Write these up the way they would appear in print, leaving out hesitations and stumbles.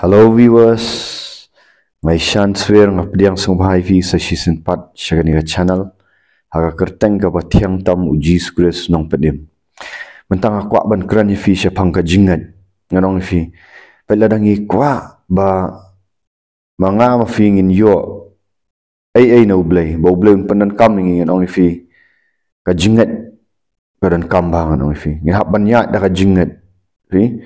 Hello viewers, may chance wer ngapdiang sumbai vi sa season 4 syagani ka channel haga kerteng ka bathiang tam uji skres nong pedim. Mentang aku ban kran fi syapang ka jingat nganong fi peladangi kwa ba manga ma fi ngin yo ai no blay bo blay penan kam ngin nganong fi ka jingat kadan kambang nganong fi ngin hab ban ya da ka jingat fi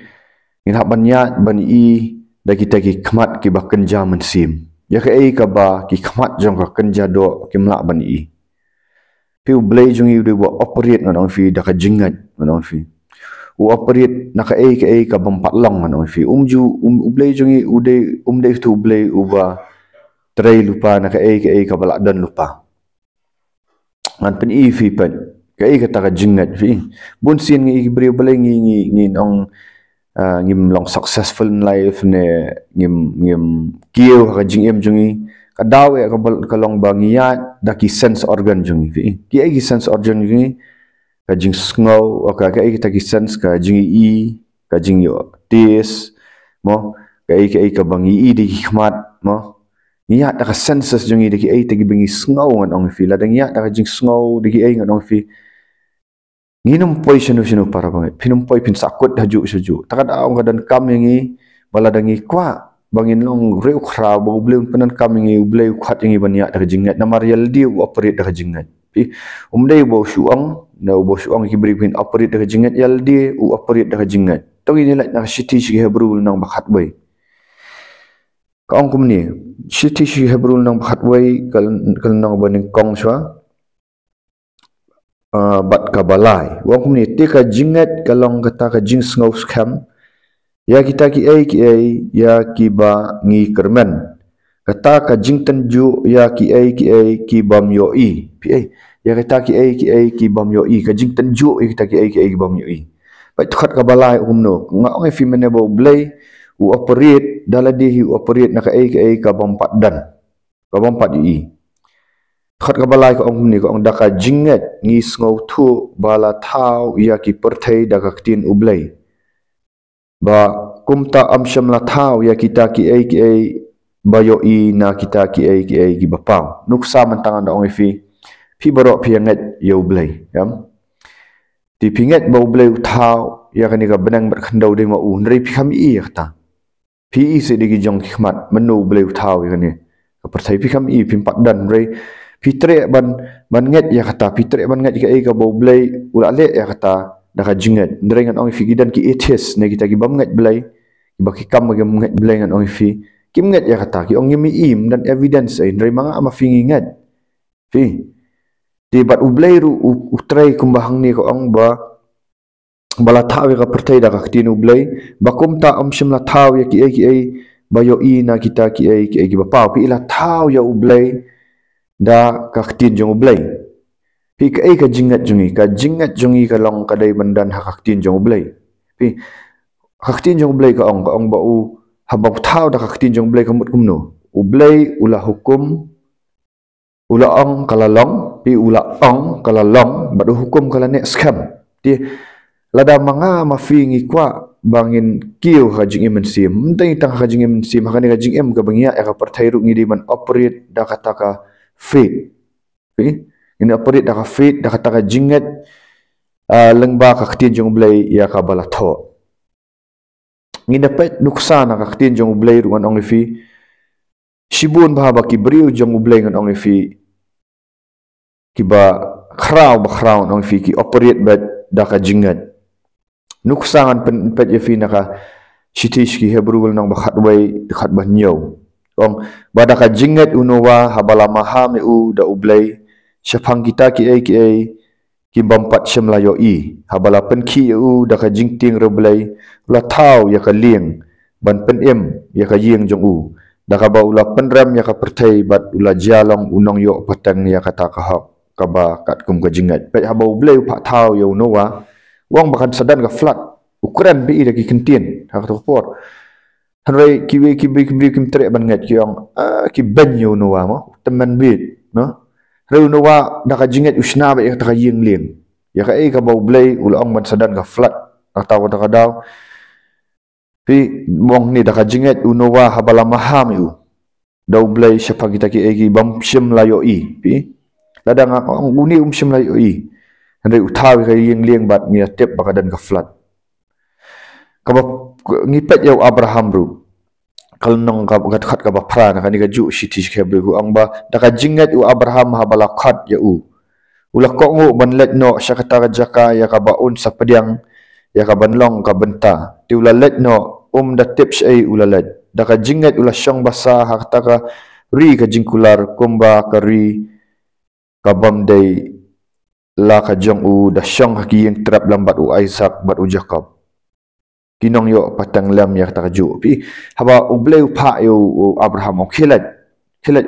ngin hab ban ya ban I da kita ki khmat ki ba kenja mensim ya ka ei ka ba ki khmat jong ka kenja do ki mla ban I pi blay jong I de bo operate nganong fi da ka jingat nganong fi u operate na ka ei ka bampat long nganong fi blay jong I ude de tu blay uba tray lupa na ka ei ka balak dan lupa ngan pen I fi pen ka ei ka ta ka jingat fi bun sin ngi bri blay ngi nong ngim long successful in life ne ngim kieu ka jing em jungi ka dawe ka long bangia da ki sense organ jungi fi ki ai sense organ jungi ka jing snow ka ai ta ki sense ka jing I ka jing yo tis mo ka ai ka bangi I di khmat mo nya da ka senses jungi di ki ai ta ki bangi snow ngan ong fi la da nya da ka jing snow di ki ai ngan ong fi nginum poi sinu para banget pinum poi pin sakut haju seju takad aung kadan kam yangi baladangi kwa bangin long reu khra bo bleu penan kam yangi bleu khat yangi banya da jingat na marial di operate da jingat pi umdei bo suang na bo suang ki bri pin operate da jingat yal di operate da jingat to ini lak na city shi hebrul nang bakhat boy kaung kum ni city shi hebrul nang bakhat boy kal nang baning kong swa bat ka balai wang kum ni te ka jingat kalong kata ka jing ngau scam ya kita ki ai ya ki ba ngi kermen kata ka jing tenju ya ki ai ki bam yo I pi ai ya kata ki ai ki bam yo I ka jing tenju kita ki ai ki bam yo I bai tukhat ka balai no ngau ngai fi mene bo blay u operate daladi u operate na ka ai ka bam pat dan ka bam pat I khat ka balai ko ong ni ko ong da ka jingat ngi ngau thu bala thau ya ki perthai da ka tin ublai ba kumta amsham la thau ya kita ki ai bayo I na kita ki ai ki bapau nuksa mantangan da ong fi baro phiangat yo blai yam ti pingat bo blai thau ya kani ka benang ber khandau de ma u nri pham I ta pi se de gi jong khmat manu blai thau ya kani ka perthai pham I phim pat dan rei fitre ban nget ya kata fitre ban nget ka bo blay ula le ya kata da ka jingat ndrengan ong fi gidan ki ethes ne kita ki bam nget blay ba ki kam ga nget blay ngan ong fi kim nget ya kata ki ong yemi im dan evidence ai ndre manga ama fi nget fi di bat ublay ru utrai kumbahang ni ko ong ba bala thaw ka pertai da ka tin ublay ba kumta amshim la thaw ya ki ai ba yo I na kita ki ai ki ba pa pi la thaw ya ublay da ka khtin jong blai pi ka ka jingat jungi ka long ka dai bandan ha khtin jong blai pi khtin jong blai ka ong ba u habau thau da khtin jong blai ka mut kumno u blai ula hukum ula ong kala long pi ula ong kala long ba hukum kala ne scam ti lada manga ma fi ngi kwa bangin kiu ha jing em sim mtai tang ha jing em sim ha ni ka jing em ka bangia ka parthai ru ngi di man operate da kata ka fit ini operate da ka fit da kata ka jingat lengba ka khtin jong blai ya ka bala tho ngi dapat nuksa na ka khtin jong blai ruan ong fi shibun ba ki briu jong blai ngan ong fi ki ba khraw ong fi ki operate ba da ka jingat nuksa ngan pet ya fi na ka shitish ki hebru nang ba khat ba nyaw ong bada ka jingat unowa habala maha me u da ublay syapang kita ki ai ki bampat syamla yo I habala pen ki u da ka jingting reblay la thau ya ka lieng ban pen em ya ka yeng jong u da ka ba ula penram ya ka perthai bat ula jalong unong yo patang ya kata ka hak ka ba kat kum ka jingat pe haba ublay pa thau yo nowa wang bakan sadan ka flat ukuran bi da ki kentin ha ka por hanrei ki kim tre ban nget ki ong ki banyo no wa mo teman bit no reu no wa da ka jinget usna ba ka yeng leng ya ka ka bau blai ula ong ban sadan ka flat ka taw da ka daw Pi mong ni dah jinget unowa habala maham u. Dau blai siapa kita ki egi bam sim layo i. Pi ladang ang uni sim layo i. Andai utawi ka lieng bat ngi tep bakadan ka flat. Kaba ngipet yau Abraham ru. Kalau nong ka khat ka ba pra na kani ka ju siti kebre ku ang ba dah jinget u Abraham habala khat ya u. Ulah kok ngu ban let no syakata ka jaka ya ka baun sa pediang ya ka banlong ka benta. Ti ulah let no da tips ai ulah let. Da ka jinget ulah syong basa hakta ka ri ka jingkular kumba ka ri ka bamdai la ka jong u da syong haki yang terap lambat u Isaac bat u Jacob. Kinong yo patang lam ya ta ka ju. Pi haba u bleu pa yo Abraham o khilat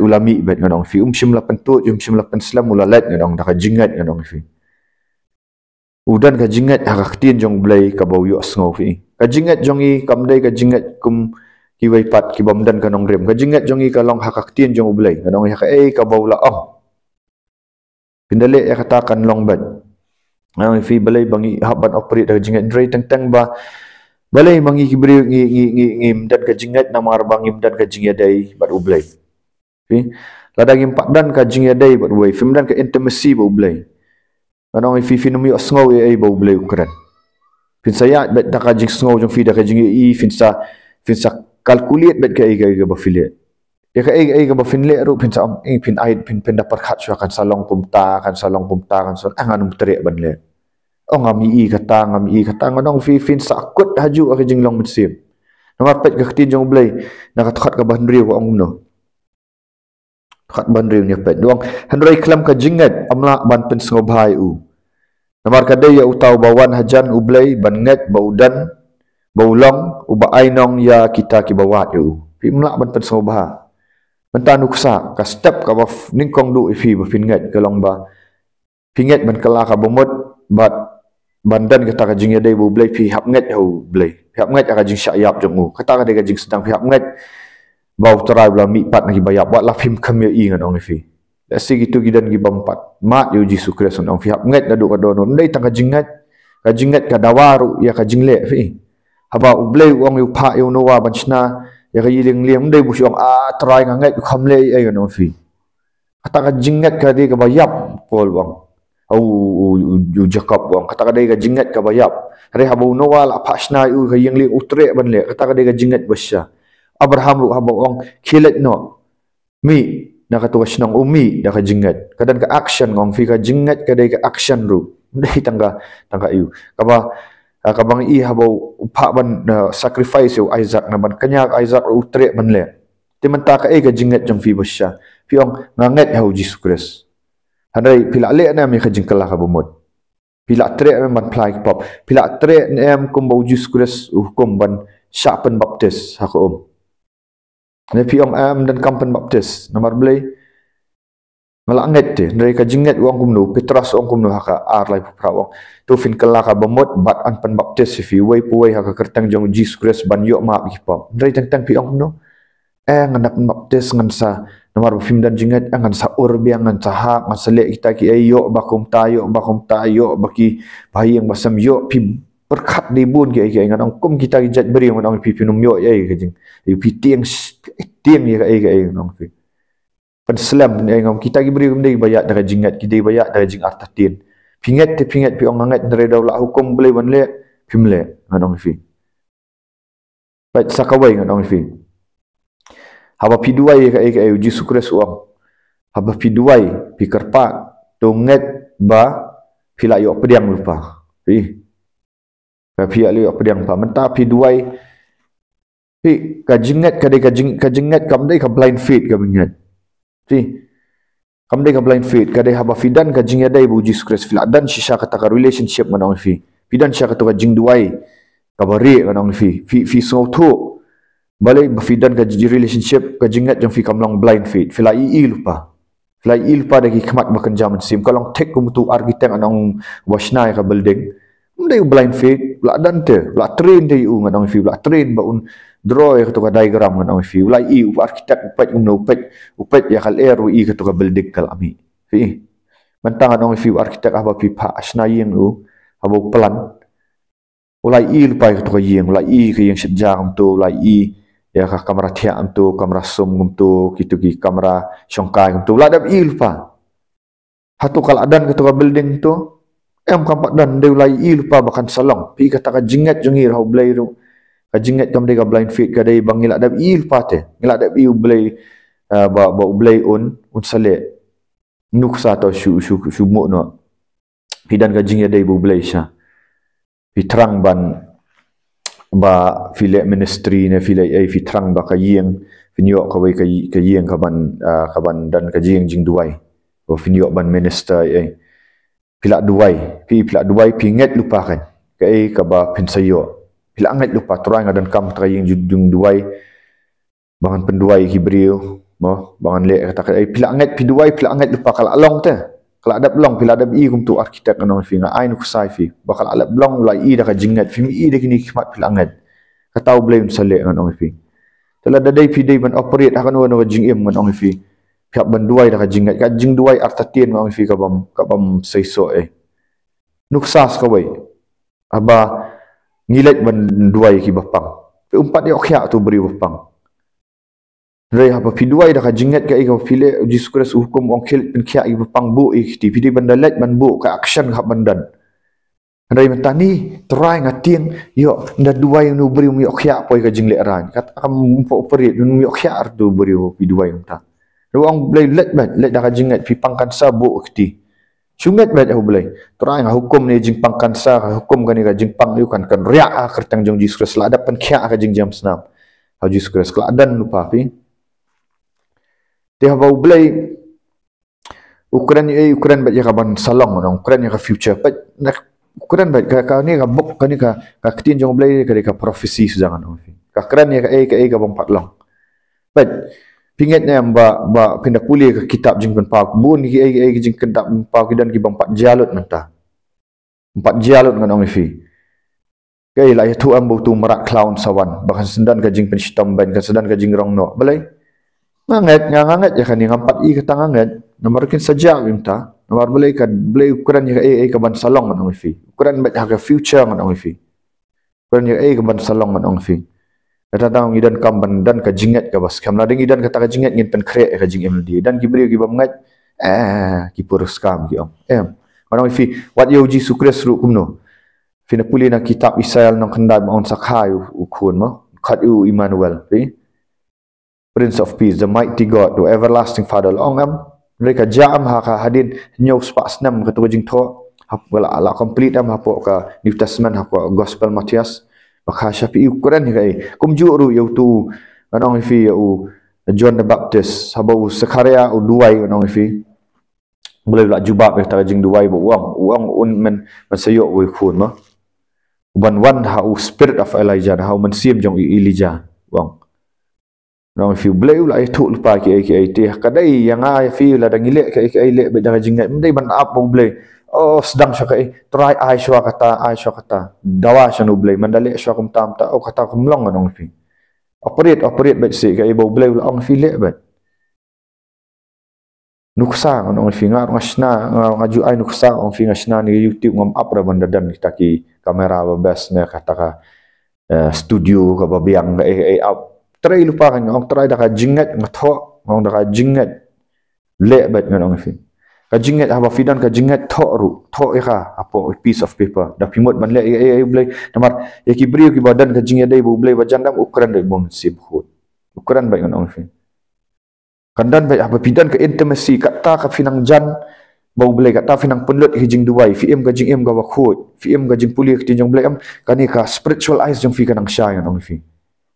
ulami bet nganong fi sim la pentut sim la penslam ulah let nganong da ka jinget nganong fi. Udan ka jinget hakaktin jong blai ka bau yo sngo fi. Ka jinget jong i kamdai ka jinget kum ki wai pat ki bamdan ka nong rem. Ka jinget jong i ka long hakaktin jong blai nganong ya ka ka bau la ong. Pindale ya katakan long bat. Nganong fi balai bangi haban operate da jinget drai tang ba balai mangi kibri ngim dan ka jinget na mar bangim dan ka jinget dai bat ublai. Fi ladang impak dan ka jinget dai bat ublai. Fim dan ka intimacy ba ublai. Anong fi finumi osngau bau bleu keren. Fin saya bet da ka jing sngo jong fi da ka jing fin sa calculate bet ka ga ba filet. Ya ka ga ba finle ru fin sa fin fin dapat khat swa kan salong pumta kan so angan tere ban le. Oh ngami kata nganong fi fin sa kut haju ka jing long mesim. Namar pet ka tin jong blai na ka khat ka ban riu ko ong no. Khat ban riu ni pet doang handrai klam ka jinget amla ban pen sngo bhai u. Namar kadai ya utau bawan hajan ublai banget baudan baulong uba ainong ya kita ki bawat yu. Pi mlak ban pen sngo bha. Mentan uksa ka step ka ba ningkong du ifi ba pinget kalong ba. Pinget ban kala ka bomot bat bandan kata ka jing ya dai bu blai pi hap nget hu blai. Pi hap nget ka jing syayap jong u. Kata ka dai ka jing sedang pi hap nget bau terai bla mi pat na ki bayap wat la phim kham ya i ngan ong ifi. Dasi gitu gidan gi bampat mat yo Yesus Kristus ong fi hap nget dadu ka dono ndai tang ka jinget ka dawaru ya ka jingle fi haba ublei ong yu pha yo nowa banchna ya ka yiling liam ndai bu syong try nganget khamle ai no fi kata ka jinget ka di ka bayap pol wang au yu Jacob wang kata ka dai ka jinget ka bayap re haba nowa la phashna yu ka yingli utre ban le kata ka dai ka jinget basya Abraham ru haba ong khilet no mi na katuwas ng umi da ka jinget kadan ka action ngong fi ka jinget kadai ka action ru dai tangga yu kabang i habau upha ban sacrifice yu Isaac na ban kanyak Isaac utre ban le timanta ka ka jinget jong fi basya fi ong nganget hau Jesus Christ handai pila le na mi ka jingkala ka bumot pila tre ban plai pop pila tre em kum bau Jesus Christ hukum ban syapen baptis hakom ne piong am dan kampen baptis nomor blai ngalanget te dari ka jinget wong kumnu Petrus wong kumnu haka ar lai pra wong tu fin kala ka bomot bat an pen baptis fi wei puai haka kertang jong Jesus Christ ban yo ma bi pop dari tang piong kumnu nganak baptis ngan sa nomor film dan jinget ngan sa ur biang ngan sa ha ngan selek kita ki ayo bakum tayo baki bayi yang basam yo pi berkat di bun ke ngan kum kita jat beri ngan pi pinum yo ai ka jing yu pi tiang ya ka ngan pi penslam ni ngam kita gi beri ndai bayat da jingat ki dei bayat da jing artatin pinget pi ong ngangat dari daula hukum boleh ban le pimle ngan fi baik sakawai ngan fi haba pi duai ka Jesus Christ uang haba pi duai pi kerpa donget ba pila yo pediang lupa pi pihak liok pediang pa menta pi duai pi ka jingat ka jingat kam dei ka blind faith ka bingat pi kam dei ka blind faith ka dei haba fidan ka jingat dei bu Jesus Christ fila dan sisa kata ka relationship manong fi fidan sisa kata ka jing duai ka bari manong fi so thu balai bafidan ka relationship ka jingat jong fi kamlang blind faith fila lupa dagi khamat bakan jaman sim kalong tek kumutu architect anong wasnai ka building ndai blind faith la dante la train dei u nganong fi la train ba un draw ka to ka diagram nganong fi la architect upet ya kal air ka to ka building kal ami fi mentang nganong fi architect aba pi pa asnai yang u abo plan ulai i lupa ke to yeng ulai i ke yang sejang tu ulai i ya ka kamera thia tu kamera zoom tu kitu ki kamera syongkai tu la dap i lupa hatu kal adan ke to building tu em kampak dan de ulai i lupa bahkan salong pi kata ka jingat jongi rau blai tu ka jingat kam de ka blind fit ka dei bang ngila dap i lupa te ngila dap i blai ba blai un sale nuk sa to shu mu no pidan ka jingat dei bu blai sha fitrang ban ba file ministry ne file ai fitrang ba ka yeng finyo ka wei ka yeng ka ban dan ka jing jing duai o finyo ban minister ai pila duai pi nget lupa kan ka ai ka ba pinsayo pila nget lupa terang dan kam tra yeng jung duai bangan penduai ki brio mo bangan le kata ka ai pila nget pi duai pila nget lupa kala long te kala adap long pila adap i kum tu arkitek anon fi nga ai nu kusai fi bakal alap long la i da ka jingat fi i de kini khmat pila nget ka tau blame sale anon fi tela da dai pi dai ban operate akan no jing em anon fi pihak ban duai da ka jingat ka jing duai artatien anon fi ka bam seiso nuksas ka wei aba ngilet ban duai ki bapang pe umpat dia okhya tu beri bapang Rai apa piduai dah jingat ke iko file uji sukres hukum ong khil pin khia i bapang bu i ti pidi bandalet man bu ka action khap bandan Rai mentani try ngatieng yo nda duai nu beri mi okhya poi ka jingle ran kat kam po perit nu mi okhya ar tu beri piduai ta ruang blai let dah jingat pi pangkan sa bu ti sungat bet au blai try nga hukum ni jing pangkan sa hukum kan ni ka jing pang yu kan ria kertang jong ji sukres la ada pen khia ka jing jam snam haji sukres kala dan lupa pi dia bau blai Ukraine bat ya ban salong nong Ukraine ya future bat Ukraine bat ka ni ka bok ka ni ka ketin jong blai ka prophecy jangan nong ka Ukraine ya ka bang patlong bat pingat ne ba pindah pulih ke kitab jing pen pak bun ki jing kitab pak dan ki bang pat jalut menta empat jalut nong fi kai la ya tu am tu marak clown sawan bahkan sendan ka jing pen sitam ban ka sendan ka jing rong no balai ngangat ya kan yang empat i ketangangat nomor kin saja minta nomor boleh ukuran ya ka ban salong nang fi ukuran bat ha future nang fi ukuran ya ka ban salong nang fi kata tang idan kam ban dan ka jingat ka bas kam lading idan kata ka jingat ngin pen kre ka jing md dan ki beri ki bam ngat ki purus kam ki om nang fi wat yo ji sukres ru kumno fi na puli na kitab Israel nang khandai ma on sakhai ukun mo khat u Emmanuel fi Prince of Peace, the mighty God, the everlasting Father. Ongam mereka jam ha hadin nyau spas nam ka tu jing tho wala ala complete am hapo ka New Testament hapo Gospel Matthias maka syafi ukuran ni kai kum juru yau tu anong fi u John the Baptist habau Zakaria u duai anong fi boleh la jubab ka jing duai bo uang un men sayo we khun ma wan ha u spirit of Elijah ha men sim jong Elijah uang nong fi blai ula itu lupa ki ti kadai yang ai fi la dang ile ki ile be dang jingat mendai ban up blai oh sedang sya kai try ai sya kata dawa sya no blai mandale sya kum tam ta kata kum long nong fi operate bet si kai bo blai ula ong fi le bet nuksa nong fi ngar ngasna ngaju ai nuksa ong fi ngasna ni YouTube ngam up ra bandadan kita ki kamera best ne kata ka studio ka babiang up try lupa kan ong try da ka jingat ngatho ong da ka jingat le bet ngan ong fi ka jingat aba fidan ka jingat tho ka apo piece of paper da pimot ban le blai namar ya ki brio ki badan ka jingat dai bu blai bajan dam ukuran dai bom sim khut ukuran bai ngan ong fi kandan bai aba fidan ka intimacy kata ka finang jan bau blai kata finang penlut hijing duai fm ka jing em ga khut fm ga jing puli ka jing blai am kani ka spiritual eyes jong fi kanang shy ngan ong fi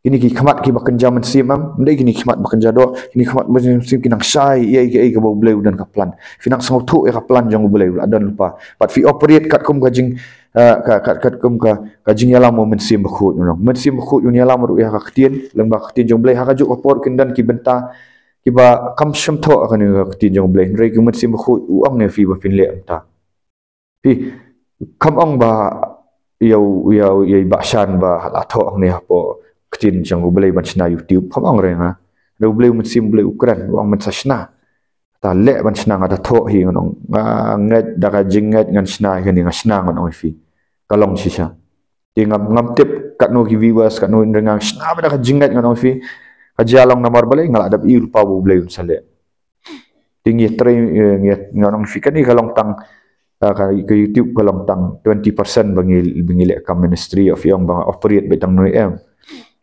ini ki khamat ki bakan jaman simam ndai kini khamat bakan jado ini khamat bakan sim kinang sai ai ka bau blai dan ka plan finang sangu thu ka plan jong blai adan lupa but fi operate kat kum gajing kat kum ka gajing yalam men sim bakhut men sim bakhut yun yalam ru ya ka ktien lang ba ktien jong blai ha ka ju opor kindan ki benta ki ba kam sham tho ka ni ka ktien jong blai ndai ki men sim bakhut uang ne fi ba fin le ta fi kam ong ba yau ba shan ba la tho ang ne hapo ketin jang boleh bancina YouTube phamang renga do boleh mesim boleh ukuran wang mensasna ta le bancina ngada tho hi ngon ngat da ka jingat ngan sna kan ngan sna ngon fi kalong sisa Di ngam tip kat no ki viewers kat no dengan snap dah jingat ngan fi kajalong nomor balai ngalak dap il pa bu blay sale tinggi try ngan fi kan ni kalong tang ke YouTube kalong tang 20% bangi lek kam Ministry of Young bang operate betang no em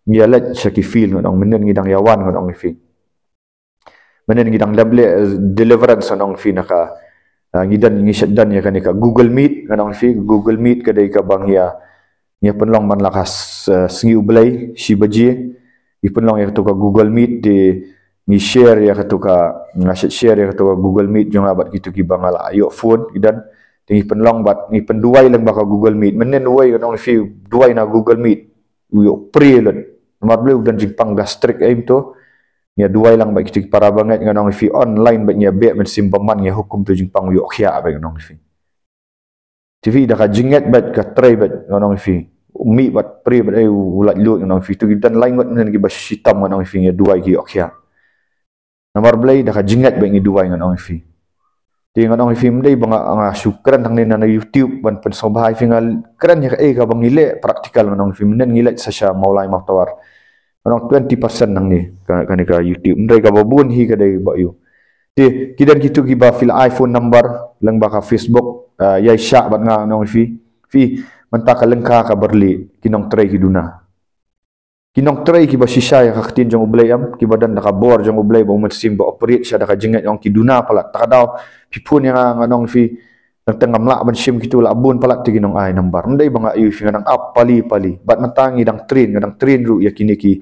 ngia let syaki feel ngan menen ngidang yawan ngan fi menen ngidang double deliverance ngan fi naka ngidan ngi shutdown ya kan ka Google Meet ngan fi Google Meet kadai ka bang ya nya penlong man lakas sengi ublay si baji ipenlong ya ketuka Google Meet di ni share ya ketuka ngasih share ya ketuka Google Meet jong abat gitu ki bangala ayo phone dan tinggi penlong bat ni penduai lang baka Google Meet menen duai kan only few duai na Google Meet yo prelot nomor blue dan jingpang gastrik aim to ya duai lang ba gitu para banget kan only few online ba nya be men simbaman ya hukum tu jingpang yo khia ba kan only few TV dah kajingat bat ka try bat nganong fi umi bat pre bat ai ulat lut nganong fi tu dan lain bat nan ki basitam nganong fi ya dua ki okya nomor blai dah kajingat bat ngi dua nganong fi ti nganong fi mdai banga anga syukran tang na YouTube ban pen sobhai fi ngal kran ya ka bang ile praktikal nganong fi men ngile sasha maulai maftawar nganong 20% nang ni kan ka YouTube mdai ka babun hi ka dai ba yu ti kidan kitu ki ba fil iPhone number lang ba ka Facebook yai syak bat nga nong fi mentaka lengka ka berli kinong tray kiduna kinong tray ki basisya ya ka tin jong ublay am ki badan da ka bor jong ublay ba umat sim ba operate sya da ka jengat jong kiduna pala ta daw pipun yang nong fi nang tengam la ban sim kitu la bun pala ti kinong ai number ndai ba nga yu fi nang up pali bat matangi dang train ru ya kini ki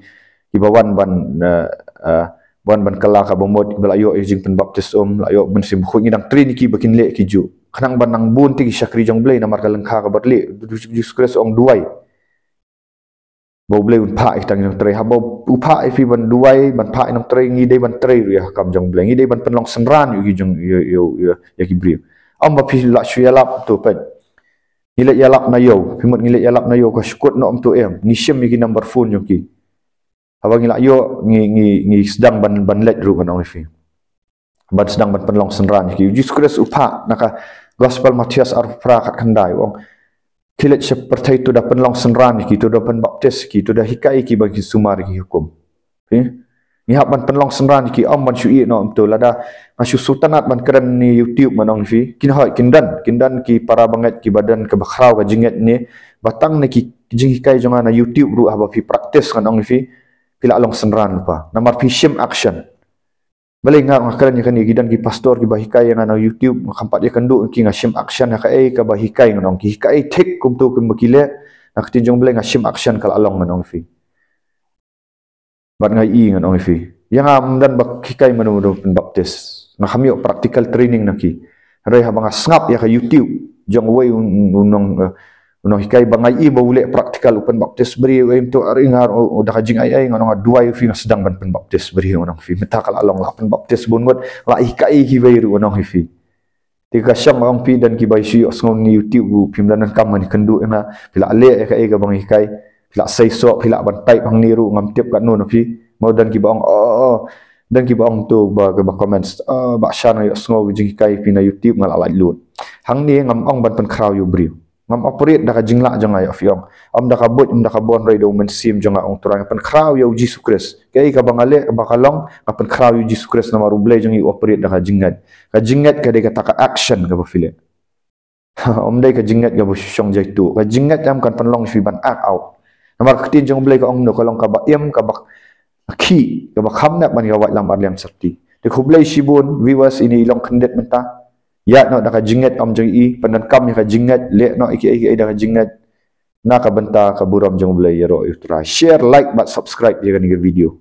bawan ban kala ka bomod belayo jing pen baptis layo ben sim khu ngidang train ki bakin le ki ju kanang banang bun ti syakri jong blay namar kalengka ka berli diskures ong duai bo blay un pa itang jong tray habo upa ifi ban duai ban pa inong tray ngi dei ban tray ya kam jong blay ngi dei ban penlong senran yu jong ya ki bri am ba pi la syalap tu pen ngilet yalap na yo pimot ngilet yalap na yo ka syukut no om tu em ni syem ki number phone jong ki abang ngilak yo ngi sedang ban let ru kan fi ban sedang ban penlong senran ki diskures upa naka Gospel Matius Arfra kat kandai wong kilet seperti itu dah penlong senran ki tu dah pen baptis ki tu dah hikai ki bagi sumar ki hukum ni hak ban penlong senran ki am ban syui no betul ada masyu sultanat ban keren ni YouTube manong fi kin hoi kindan ki para banget ki badan ke bakrau ka jinget ni batang ni ki jing hikai jonga na YouTube ru aba fi praktis kan ong fi pila long senran lupa namar fi shim action balai ngak ngakaran kan gidan ki pastor ki bahikai yang ana YouTube kampat dia kendu ki ngashim action ka ka bahikai ngonong ki kai tek kum tu kum bakile nak tinjong balai ngashim action kal along ngonong fi bat ngai i ngonong fi yang am dan bahikai manu baptis na kami practical training naki rai habang ngap ya ka YouTube jong way unong hikai bangai i baule praktikal open baptis beri em tu aringar udah kajing ai nganong dua fi sedang ban pen baptis beri nganong fi metakal along la pen baptis bungot la hikai ki beri nganong fi tiga syang ong fi dan ki bai si osngong ni YouTube pimdanan kam ni kendu ena pila ale ka ga bang hikai pila sai so pila ban type hang niru ngam tiap kat no fi mau dan ki bang dan ki bang tu ba comments ba syana yo osngong jing hikai pina YouTube ngal ala lut hang ni ngam ong ban pen kraw yo beri ngam operate dah jingla jang ay of yong am dah kabut am dah kabon rai do men sim jang ong turang pen kraw yo Jesus Christ kai ka bangale bakalong pen kraw yo Jesus Christ na maruble jang i operate dah jingat ka de kata ka action ka bafile om dai ka jingat ga bosyong jaitu ka jingat am kan penlong fi ban act out namar ktin jang blai ka ong no kalong ka ba em ka ba ki ka ba khamna ban ga wat lam arliam serti de khublai shibun viewers ini long kendet menta ya no dah jingat om jeng i panan kam ya jingat le no iki dah jingat na ka benta ka buram jeng blay ro share like but subscribe ya kan video